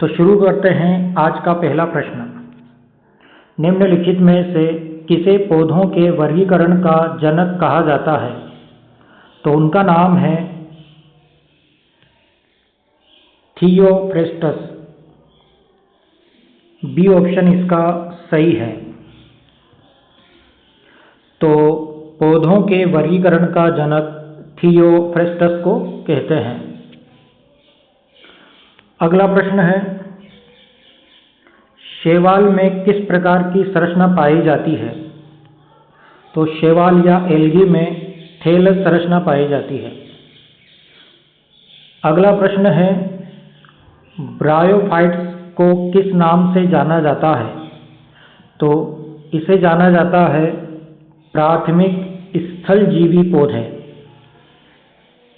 तो शुरू करते हैं आज का पहला प्रश्न। निम्नलिखित में से किसे पौधों के वर्गीकरण का जनक कहा जाता है? तो उनका नाम है थियोफ्रेस्टस। बी ऑप्शन इसका सही है। तो पौधों के वर्गीकरण का जनक थियोफ्रेस्टस को कहते हैं। अगला प्रश्न है, शैवाल में किस प्रकार की संरचना पाई जाती है? तो शैवाल या एल्गी में थैलस संरचना पाई जाती है। अगला प्रश्न है, ब्रायोफाइट्स को किस नाम से जाना जाता है? तो इसे जाना जाता है प्राथमिक स्थलजीवी पौधे।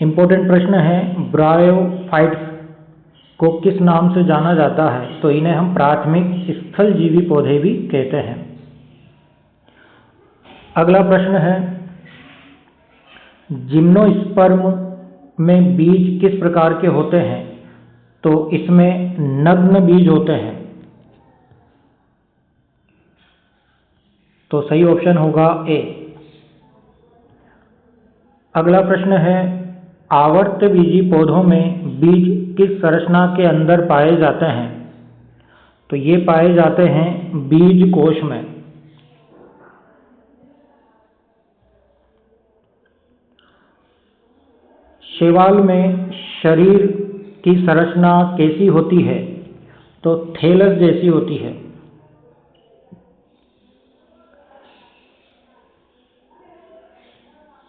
इंपॉर्टेंट प्रश्न है, ब्रायोफाइट्स को किस नाम से जाना जाता है? तो इन्हें हम प्राथमिक स्थलजीवी पौधे भी कहते हैं। अगला प्रश्न है, जिम्नोस्पर्म में बीज किस प्रकार के होते हैं? तो इसमें नग्न बीज होते हैं। तो सही ऑप्शन होगा ए। अगला प्रश्न है, आवर्तबीजी पौधों में बीज किस संरचना के अंदर पाए जाते हैं? तो ये पाए जाते हैं बीज कोश में। शैवाल में शरीर की संरचना कैसी होती है? तो थैलस जैसी होती है।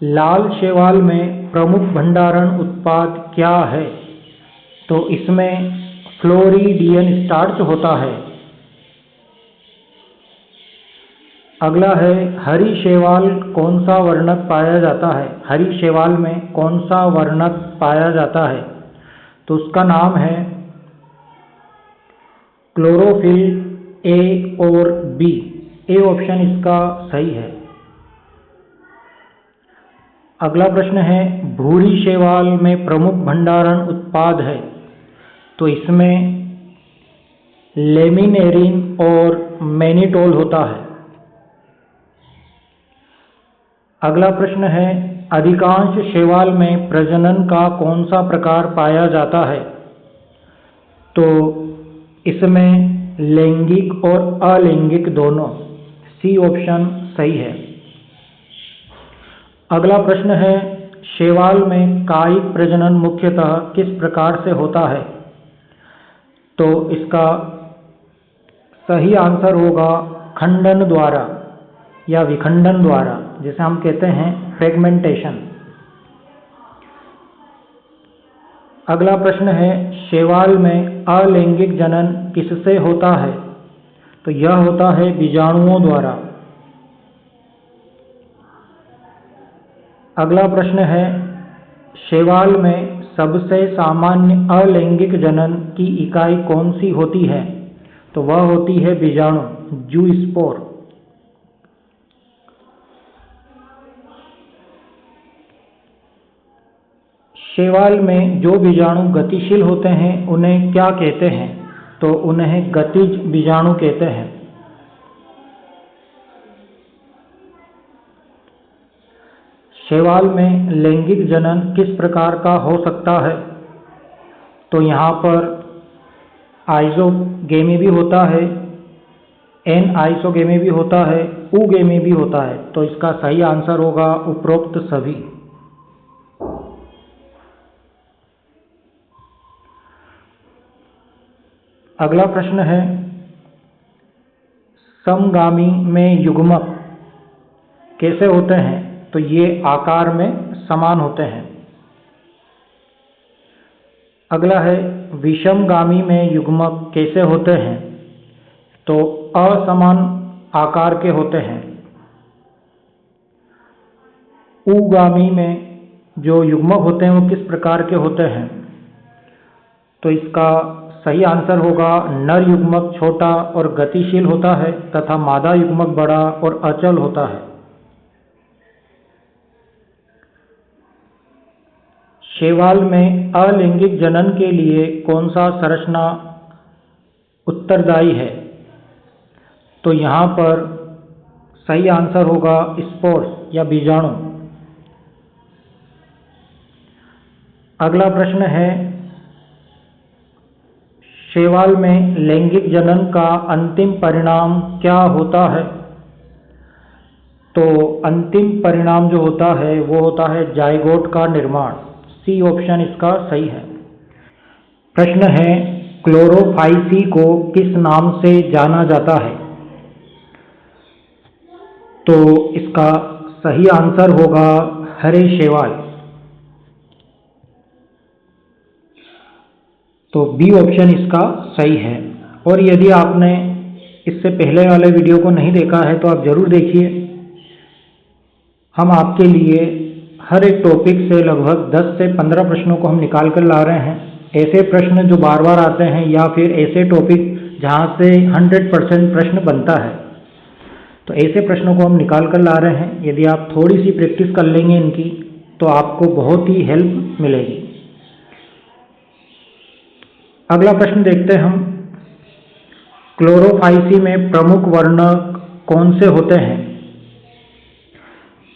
लाल शैवाल में प्रमुख भंडारण उत्पाद क्या है? तो इसमें फ्लोरिडियन स्टार्च होता है। अगला है, हरी शैवाल कौन सा वर्णक पाया जाता है? हरी शैवाल में कौन सा वर्णक पाया जाता है? तो उसका नाम है क्लोरोफिल ए और बी। ए ऑप्शन इसका सही है। अगला प्रश्न है, भूरी शैवाल में प्रमुख भंडारण उत्पाद है। तो इसमें लेमिनेरिन और मैनिटोल होता है। अगला प्रश्न है, अधिकांश शैवाल में प्रजनन का कौन सा प्रकार पाया जाता है? तो इसमें लैंगिक और अलैंगिक दोनों। सी ऑप्शन सही है। अगला प्रश्न है, शैवाल में कायिक प्रजनन मुख्यतः किस प्रकार से होता है? तो इसका सही आंसर होगा खंडन द्वारा या विखंडन द्वारा, जिसे हम कहते हैं फ्रेगमेंटेशन। अगला प्रश्न है, शैवाल में अलैंगिक जनन किससे होता है? तो यह होता है बीजाणुओं द्वारा। अगला प्रश्न है, शैवाल में सबसे सामान्य अलैंगिक जनन की इकाई कौन सी होती है? तो वह होती है बीजाणु, जूस्पोर। शैवाल में जो बीजाणु गतिशील होते हैं उन्हें क्या कहते हैं? तो उन्हें गतिज बीजाणु कहते हैं। शैवाल में लैंगिक जनन किस प्रकार का हो सकता है? तो यहाँ पर आइसोगेमी भी होता है, एन आइसोगेमी भी होता है, ऊगेमी भी होता है। तो इसका सही आंसर होगा उपरोक्त सभी। अगला प्रश्न है, समगामी में युग्मक कैसे होते हैं? तो ये आकार में समान होते हैं। अगला है, विषमगामी में युग्मक कैसे होते हैं? तो असमान आकार के होते हैं। उगामी में जो युग्मक होते हैं वो किस प्रकार के होते हैं? तो इसका सही आंसर होगा नर युग्मक छोटा और गतिशील होता है तथा मादा युग्मक बड़ा और अचल होता है। शैवाल में अलैंगिक जनन के लिए कौन सा संरचना उत्तरदायी है। तो यहाँ पर सही आंसर होगा स्पोर्स या बीजाणु। अगला प्रश्न है, शैवाल में लैंगिक जनन का अंतिम परिणाम क्या होता है? तो अंतिम परिणाम जो होता है वो होता है जाइगोट का निर्माण। सी ऑप्शन इसका सही है। प्रश्न है, क्लोरोफाइसी को किस नाम से जाना जाता है? तो इसका सही आंसर होगा हरे शैवाल। तो बी ऑप्शन इसका सही है। और यदि आपने इससे पहले वाले वीडियो को नहीं देखा है तो आप ज़रूर देखिए। हम आपके लिए हर एक टॉपिक से लगभग 10 से 15 प्रश्नों को हम निकाल कर ला रहे हैं। ऐसे प्रश्न जो बार बार आते हैं या फिर ऐसे टॉपिक जहां से 100% प्रश्न बनता है, तो ऐसे प्रश्नों को हम निकाल कर ला रहे हैं। यदि आप थोड़ी सी प्रैक्टिस कर लेंगे इनकी तो आपको बहुत ही हेल्प मिलेगी। अगला प्रश्न देखते हैं हम, क्लोरोफाइसी में प्रमुख वर्णक कौन से होते हैं?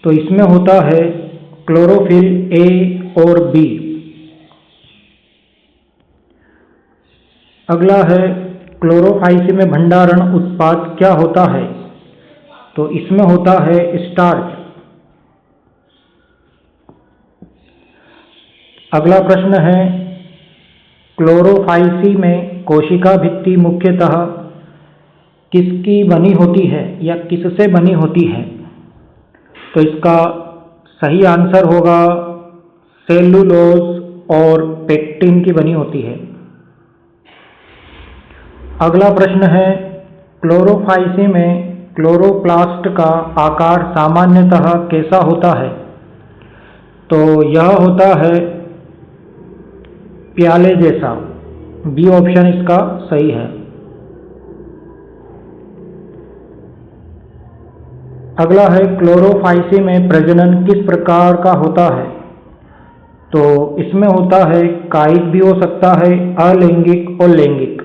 तो इसमें होता है क्लोरोफिल ए और बी। अगला है, क्लोरोफाइसी में भंडारण उत्पाद क्या होता है? तो इसमें होता है स्टार्च। अगला प्रश्न है, क्लोरोफाइसी में कोशिका भित्ति मुख्यतः किसकी बनी होती है या किससे बनी होती है? तो इसका सही आंसर होगा सेलुलोज और पेक्टिन की बनी होती है। अगला प्रश्न है, क्लोरोफाइसी में क्लोरोप्लास्ट का आकार सामान्यतः कैसा होता है? तो यह होता है प्याले जैसा। बी ऑप्शन इसका सही है। अगला है, क्लोरोफाइसी में प्रजनन किस प्रकार का होता है? तो इसमें होता है कायिक भी हो सकता है, अलैंगिक और लैंगिक।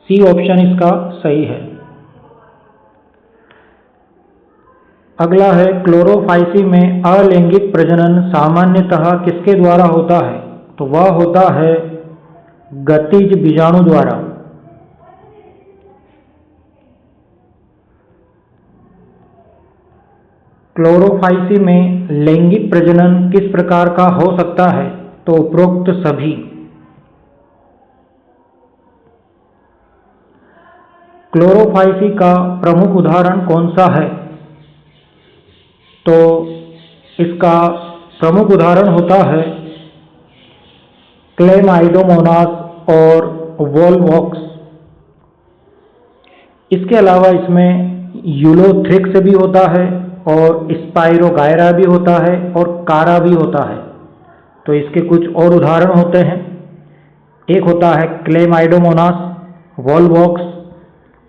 सी ऑप्शन इसका सही है। अगला है, क्लोरोफाइसी में अलैंगिक प्रजनन सामान्यतः किसके द्वारा होता है? तो वह होता है गतिज बीजाणु द्वारा। क्लोरोफाइसी में लैंगिक प्रजनन किस प्रकार का हो सकता है? तो उपरोक्त सभी। क्लोरोफाइसी का प्रमुख उदाहरण कौन सा है? तो इसका प्रमुख उदाहरण होता है क्लेमाइडोमोनास और वोल्वॉक्स। इसके अलावा इसमें यूलोथ्रिक्स भी होता है और स्पाइरोगायरा भी होता है और कारा भी होता है। तो इसके कुछ और उदाहरण होते हैं। एक होता है क्लेमाइडोमोनास, वोल्वॉक्स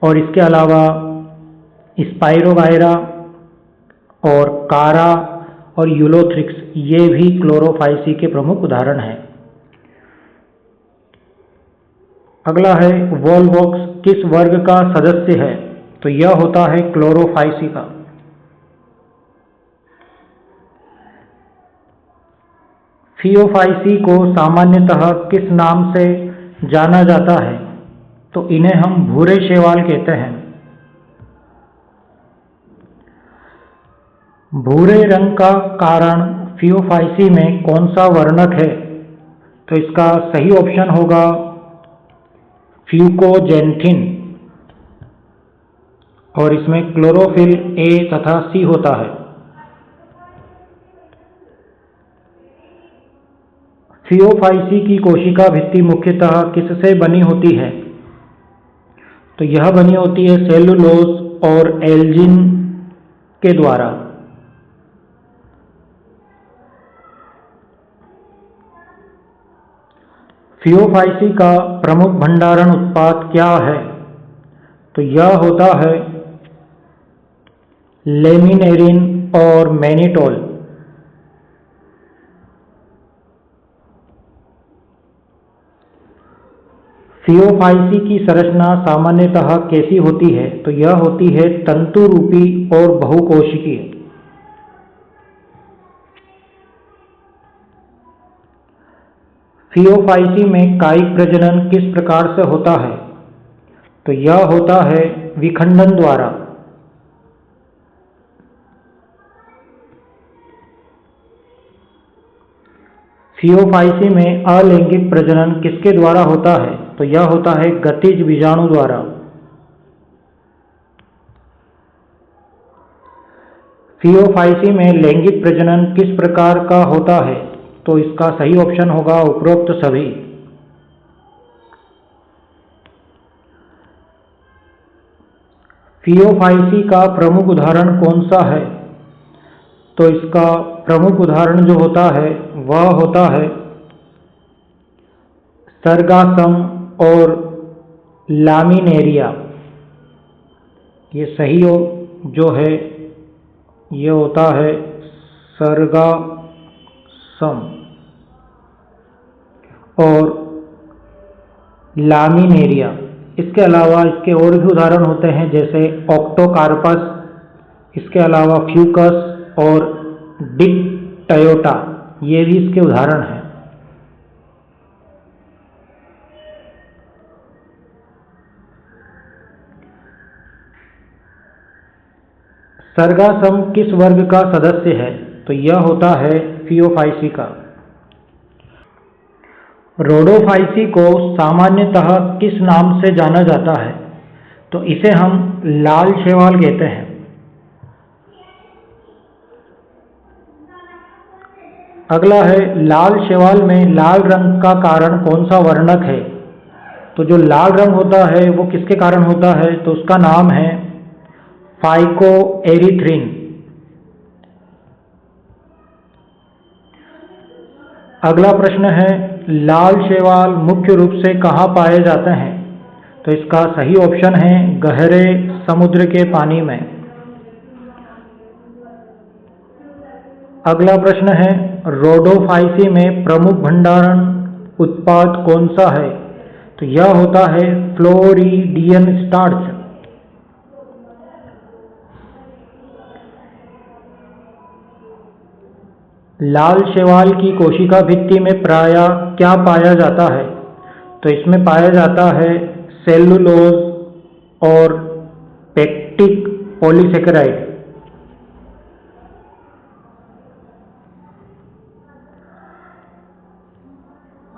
और इसके अलावा स्पाइरोगायरा और कारा और यूलोथ्रिक्स, ये भी क्लोरोफाइसी के प्रमुख उदाहरण हैं। अगला है, वोल्वॉक्स किस वर्ग का सदस्य है? तो यह होता है क्लोरोफाइसी का। फियोफाइसी को सामान्यतः किस नाम से जाना जाता है? तो इन्हें हम भूरे शैवाल कहते हैं। भूरे रंग का कारण फियोफाइसी में कौन सा वर्णक है? तो इसका सही ऑप्शन होगा फ्यूकोजेंथिन और इसमें क्लोरोफिल ए तथा सी होता है। फियोफाइसी की कोशिका भित्ति मुख्यतः किससे बनी होती है? तो यह बनी होती है सेलुलोज और एल्जिन के द्वारा। फियोफाइसी का प्रमुख भंडारण उत्पाद क्या है? तो यह होता है लेमिनेरिन और मैनिटोल। फियोफाइसी की संरचना सामान्यतः कैसी होती है? तो यह होती है तंतु रूपी और बहुकोशिकीय। फियोफाइसी में कायिक प्रजनन किस प्रकार से होता है? तो यह होता है विखंडन द्वारा। फियोफाइसी में अलैंगिक प्रजनन किसके द्वारा होता है? तो यह होता है गतिज बीजाणु द्वारा। फियोफाइसी में लैंगिक प्रजनन किस प्रकार का होता है? तो इसका सही ऑप्शन होगा उपरोक्त सभी। फियोफाइसी का प्रमुख उदाहरण कौन सा है? तो इसका प्रमुख उदाहरण जो होता है वह होता है सर्गासम और लामिनेरिया। ये सही जो है ये होता है सर्गासम और लामिनेरिया। इसके अलावा इसके और भी उदाहरण होते हैं जैसे ऑक्टोकार्पस, इसके अलावा फ्यूकस और डिक्टायोटा, ये भी इसके उदाहरण हैं। सर्गासम किस वर्ग का सदस्य है? तो यह होता है फियोफाइसी का। रोडोफाइसी को सामान्यतः किस नाम से जाना जाता है? तो इसे हम लाल शैवाल कहते हैं। अगला है लाल शैवाल में लाल रंग का कारण कौन सा वर्णक है? तो जो लाल रंग होता है वो किसके कारण होता है? तो उसका नाम है फाइकोएरिथ्रिन। अगला प्रश्न है लाल शैवाल मुख्य रूप से कहाँ पाए जाते हैं? तो इसका सही ऑप्शन है गहरे समुद्र के पानी में। अगला प्रश्न है रोडोफाइसी में प्रमुख भंडारण उत्पाद कौन सा है? तो यह होता है फ्लोरिडियन स्टार्च। लाल शैवाल की कोशिका भित्ति में प्रायः क्या पाया जाता है? तो इसमें पाया जाता है सेलुलोज और पेक्टिक पॉलीसेकेराइड।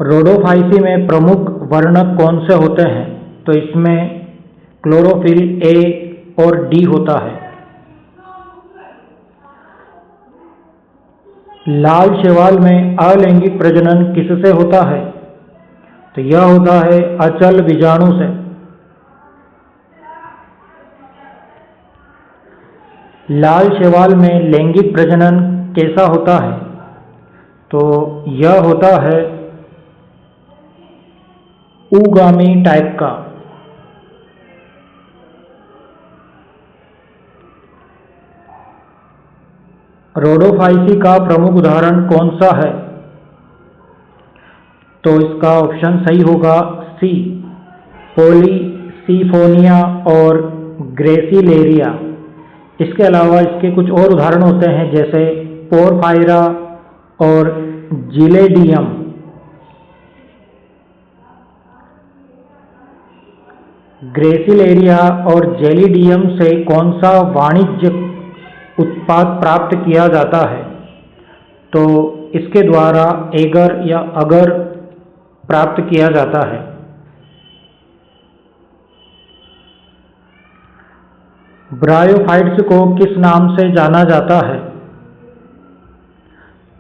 रोडोफाइसी में प्रमुख वर्णक कौन से होते हैं? तो इसमें क्लोरोफिल ए और डी होता है। लाल शैवाल में अलैंगिक प्रजनन किससे होता है? तो यह होता है अचल बीजाणु से। लाल शैवाल में लैंगिक प्रजनन कैसा होता है? तो यह होता है उगामी टाइप का। रोडोफाइसी का प्रमुख उदाहरण कौन सा है? तो इसका ऑप्शन सही होगा सी, पॉलीसिफोनिया और ग्रेसिलेरिया। इसके अलावा इसके कुछ और उदाहरण होते हैं जैसे पोरफायरा और जिलेडियम। ग्रेसिलेरिया और जेलिडियम से कौन सा वाणिज्यिक उत्पाद प्राप्त किया जाता है? तो इसके द्वारा एगर या अगर प्राप्त किया जाता है। ब्रायोफाइट्स को किस नाम से जाना जाता है?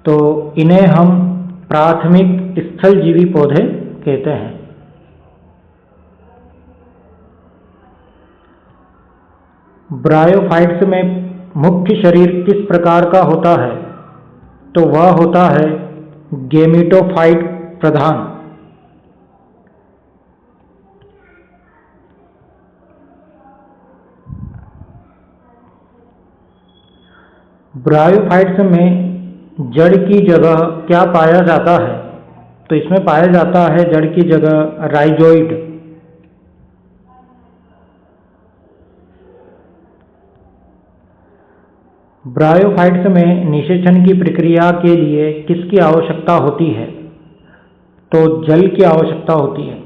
तो इन्हें हम प्राथमिक स्थलजीवी पौधे कहते हैं। ब्रायोफाइट्स में मुख्य शरीर किस प्रकार का होता है? तो वह होता है गेमिटोफाइट प्रधान। ब्रायोफाइट्स में जड़ की जगह क्या पाया जाता है? तो इसमें पाया जाता है जड़ की जगह राइजोइड। ब्रायोफाइट्स में निषेचन की प्रक्रिया के लिए किसकी आवश्यकता होती है? तो जल की आवश्यकता होती है।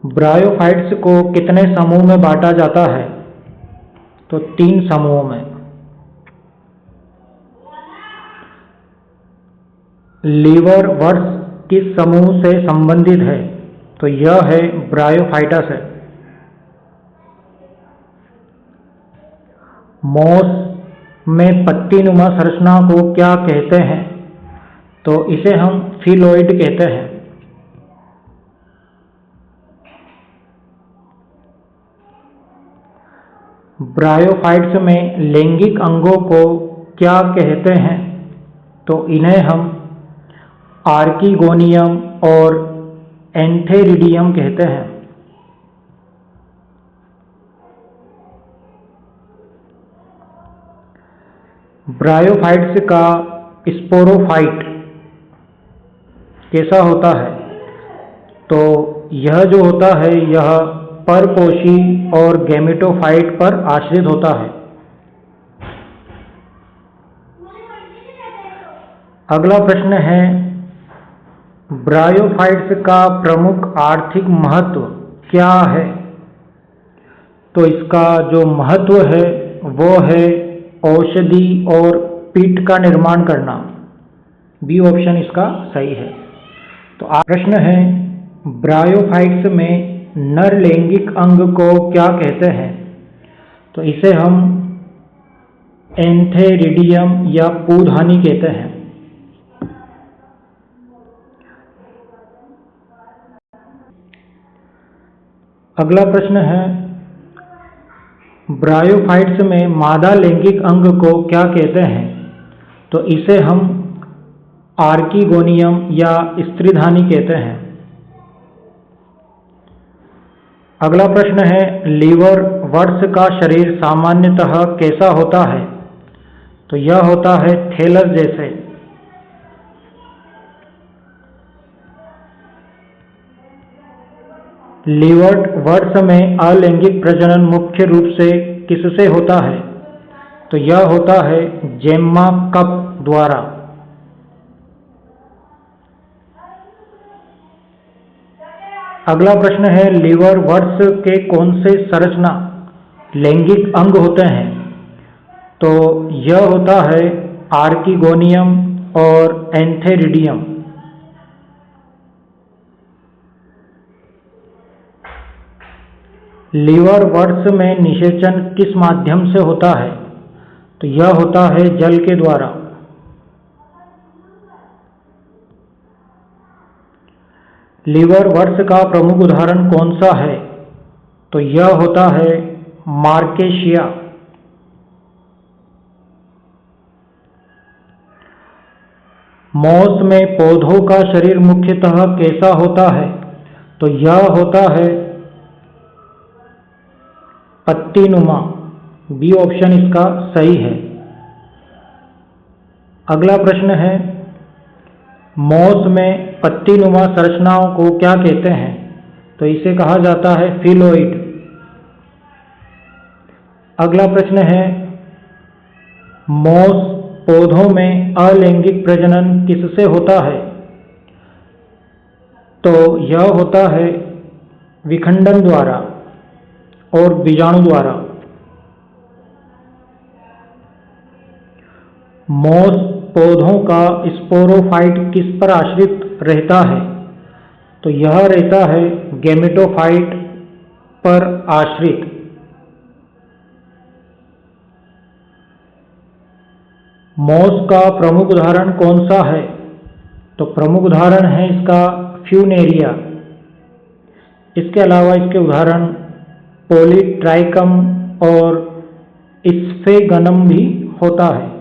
ब्रायोफाइट्स को कितने समूह में बांटा जाता है? तो 3 समूहों में। लीवर वर्स किस समूह से संबंधित है? तो यह है ब्रायोफाइटस है। मोस में पत्तीनुमा संरचना को क्या कहते हैं? तो इसे हम फिलोइड कहते हैं। ब्रायोफाइट्स में लैंगिक अंगों को क्या कहते हैं? तो इन्हें हम आर्किगोनियम और एंथेरिडियम कहते हैं। ब्रायोफाइट्स का स्पोरोफाइट कैसा होता है? तो यह जो होता है यह परपोषी और गैमेटोफाइट पर आश्रित होता है। अगला प्रश्न है, ब्रायोफाइट्स का प्रमुख आर्थिक महत्व क्या है? तो इसका जो महत्व है वो है औषधि और पीट का निर्माण करना। बी ऑप्शन इसका सही है। तो प्रश्न है, ब्रायोफाइट्स में नर लैंगिक अंग को क्या कहते हैं? तो इसे हम एंथेरिडियम या पूधानी कहते हैं। अगला प्रश्न है, ब्रायोफाइट्स में मादा लैंगिक अंग को क्या कहते हैं? तो इसे हम आर्किगोनियम या स्त्रीधानी कहते हैं। अगला प्रश्न है, लीवर वर्स का शरीर सामान्यतः कैसा होता है? तो यह होता है थैलस जैसे। लीवर वर्स में अलैंगिक प्रजनन मुख्य रूप से किससे होता है? तो यह होता है जेम्मा कप द्वारा। अगला प्रश्न है, लीवर वर्स के कौन से संरचना लैंगिक अंग होते हैं? तो यह होता है आर्किगोनियम और एंथेरिडियम। लीवर वर्स में निषेचन किस माध्यम से होता है? तो यह होता है जल के द्वारा। लीवर वर्स का प्रमुख उदाहरण कौन सा है? तो यह होता है मार्केशिया। मोस में पौधों का शरीर मुख्यतः कैसा होता है? तो यह होता है पत्तीनुमा। बी ऑप्शन इसका सही है। अगला प्रश्न है, मोस में पत्तीनुमा संरचनाओं को क्या कहते हैं? तो इसे कहा जाता है फिलोइड। अगला प्रश्न है, मोस पौधों में अलैंगिक प्रजनन किससे होता है? तो यह होता है विखंडन द्वारा और बीजाणु द्वारा। मोस पौधों का स्पोरोफाइट किस पर आश्रित रहता है? तो यह रहता है गैमेटोफाइट पर आश्रित। मोस का प्रमुख उदाहरण कौन सा है? तो प्रमुख उदाहरण है इसका फ्यूनेरिया। इसके अलावा इसके उदाहरण पॉलीट्राइकम और स्फेगनम भी होता है।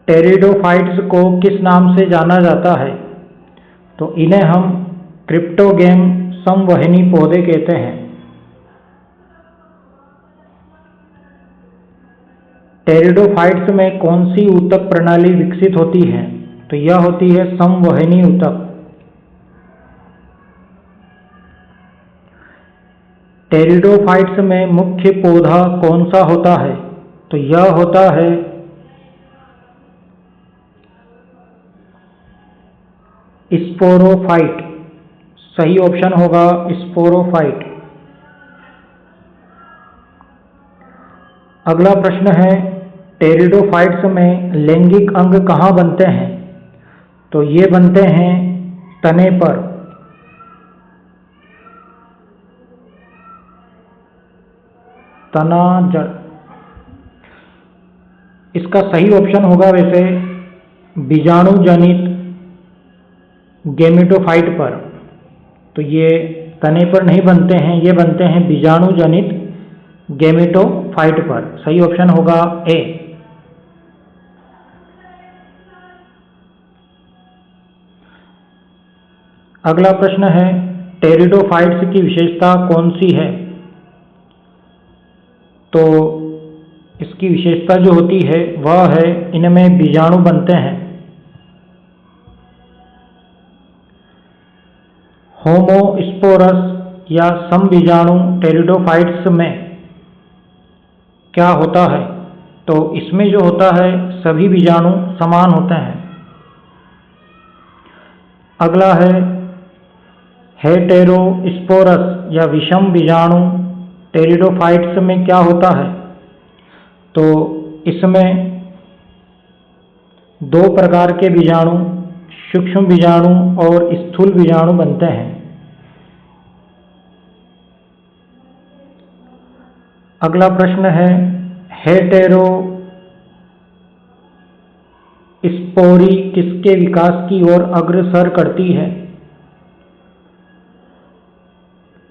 टेरिडोफाइट्स को किस नाम से जाना जाता है? तो इन्हें हम क्रिप्टोगैम संवहनी पौधे कहते हैं। टेरिडोफाइट्स में कौन सी ऊतक प्रणाली विकसित होती है? तो यह होती है संवहनी ऊतक। टेरिडोफाइट्स में मुख्य पौधा कौन सा होता है? तो यह होता है स्पोरोफाइट। सही ऑप्शन होगा स्पोरोफाइट। अगला प्रश्न है, टेरिडोफाइट्स में लैंगिक अंग कहाँ बनते हैं? तो ये बनते हैं तने पर। तना जड़। इसका सही ऑप्शन होगा वैसे बीजाणु जनित गेमेटोफाइट पर। तो ये तने पर नहीं बनते हैं, ये बनते हैं बीजाणु जनित गेमेटोफाइट पर। सही ऑप्शन होगा ए। अगला प्रश्न है, टेरिडोफाइट्स की विशेषता कौन सी है? तो इसकी विशेषता जो होती है वह है इनमें बीजाणु बनते हैं। होमोस्पोरस या समबीजाणु टेरिडोफाइट्स में क्या होता है? तो इसमें जो होता है सभी बीजाणु समान होते हैं। अगला है, हेटेरोस्पोरस या विषम बीजाणु टेरिडोफाइट्स में क्या होता है? तो इसमें दो प्रकार के बीजाणु, सूक्ष्म बीजाणु और स्थूल बीजाणु बनते हैं। अगला प्रश्न है, हेटेरोस्पोरी किसके विकास की ओर अग्रसर करती है?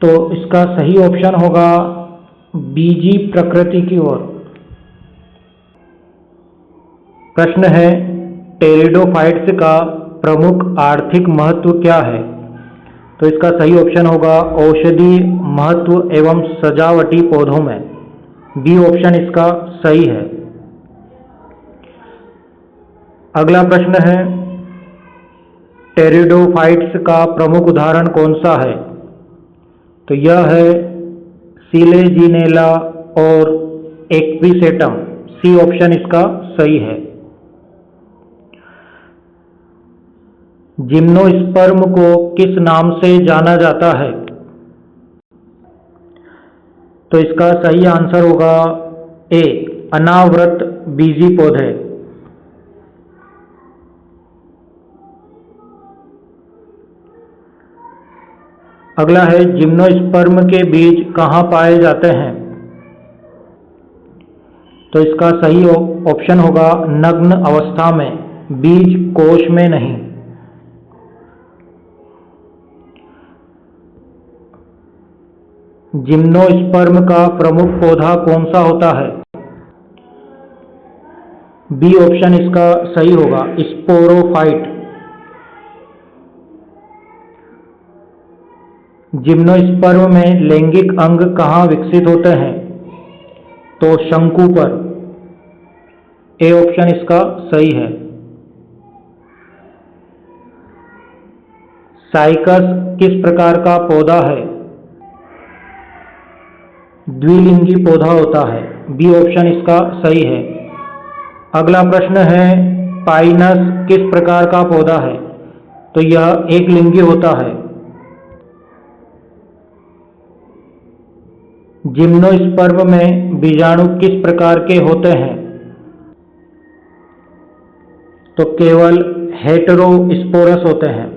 तो इसका सही ऑप्शन होगा बीजी प्रकृति की ओर। प्रश्न है, टेरिडोफाइट्स का प्रमुख आर्थिक महत्व क्या है? तो इसका सही ऑप्शन होगा औषधि महत्व एवं सजावटी पौधों में। बी ऑप्शन इसका सही है। अगला प्रश्न है, टेरिडोफाइट्स का प्रमुख उदाहरण कौन सा है? तो यह है सिलेजिनेला और एक्विसेटम। सी ऑप्शन इसका सही है। जिम्नोस्पर्म को किस नाम से जाना जाता है? तो इसका सही आंसर होगा ए, अनावृत बीजी पौधे। अगला है, जिम्नोस्पर्म के बीज कहाँ पाए जाते हैं? तो इसका सही ऑप्शन होगा नग्न अवस्था में, बीज कोश में नहीं। जिम्नोस्पर्म का प्रमुख पौधा कौन सा होता है? बी ऑप्शन इसका सही होगा स्पोरोफाइट। जिम्नोस्पर्म में लैंगिक अंग कहाँ विकसित होते हैं? तो शंकु पर। ए ऑप्शन इसका सही है। साइकस किस प्रकार का पौधा है? द्विलिंगी पौधा होता है। बी ऑप्शन इसका सही है। अगला प्रश्न है, पाइनस किस प्रकार का पौधा है? तो यह एक लिंगी होता है। जिम्नोस्पर्म में बीजाणु किस प्रकार के होते हैं? तो केवल हेटेरोस्पोरस होते हैं।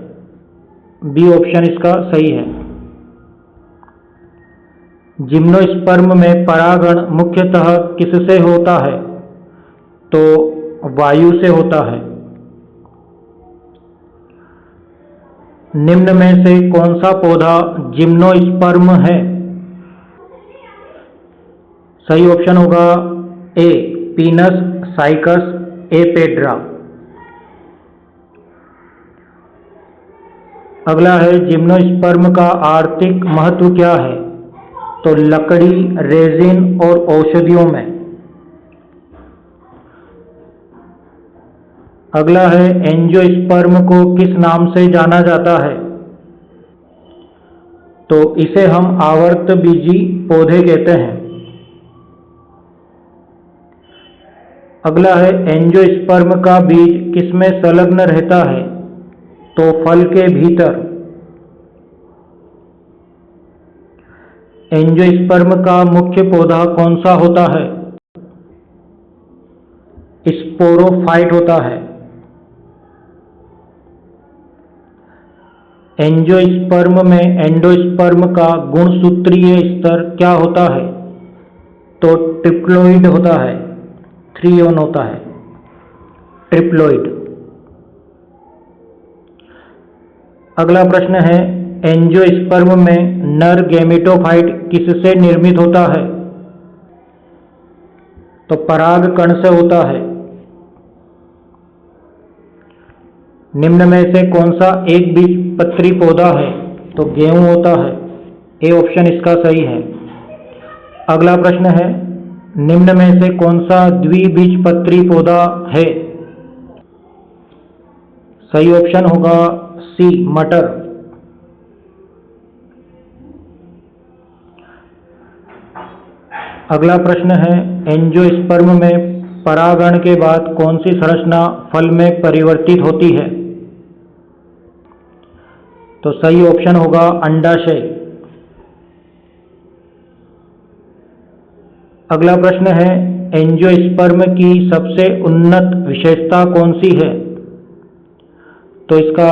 बी ऑप्शन इसका सही है। जिम्नोस्पर्म में परागण मुख्यतः किससे होता है? तो वायु से होता है। निम्न में से कौन सा पौधा जिम्नोस्पर्म है? सही ऑप्शन होगा ए, पीनस साइकस एपेड्रा। अगला है, जिम्नोस्पर्म का आर्थिक महत्व क्या है? तो लकड़ी, रेजिन और औषधियों में। अगला है एंजियोस्पर्म को किस नाम से जाना जाता है? तो इसे हम आवर्तबीजी पौधे कहते हैं। अगला है एंजियोस्पर्म का बीज किसमें संलग्न रहता है? तो फल के भीतर। एंजियोस्पर्म का मुख्य पौधा कौन सा होता है? स्पोरोफाइट होता है। एंजियोस्पर्म में एंडोस्पर्म का गुणसूत्रीय स्तर क्या होता है? तो ट्रिप्लोइड होता है, 3 होता है, ट्रिप्लोइड। अगला प्रश्न है एंजियोस्पर्म में नर गैमेटोफाइट किससे निर्मित होता है? तो पराग कण से होता है। निम्न में से कौन सा एक बीजपत्री पौधा है? तो गेहूं होता है, ए ऑप्शन इसका सही है। अगला प्रश्न है निम्न में से कौन सा द्विबीजपत्री पौधा है? सही ऑप्शन होगा सी, मटर। अगला प्रश्न है एंजियोस्पर्म में परागण के बाद कौन सी संरचना फल में परिवर्तित होती है? तो सही ऑप्शन होगा अंडाशय। अगला प्रश्न है एंजियोस्पर्म की सबसे उन्नत विशेषता कौन सी है? तो इसका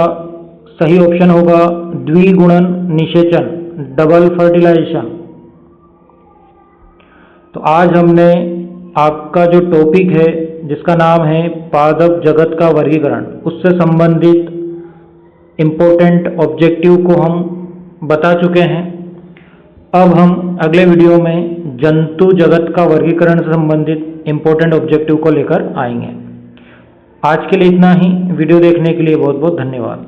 सही ऑप्शन होगा द्विगुणन निषेचन, डबल फर्टिलाइजेशन। तो आज हमने आपका जो टॉपिक है जिसका नाम है पादप जगत का वर्गीकरण, उससे संबंधित इम्पोर्टेंट ऑब्जेक्टिव को हम बता चुके हैं। अब हम अगले वीडियो में जंतु जगत का वर्गीकरण से संबंधित इम्पोर्टेंट ऑब्जेक्टिव को लेकर आएंगे। आज के लिए इतना ही। वीडियो देखने के लिए बहुत बहुत धन्यवाद।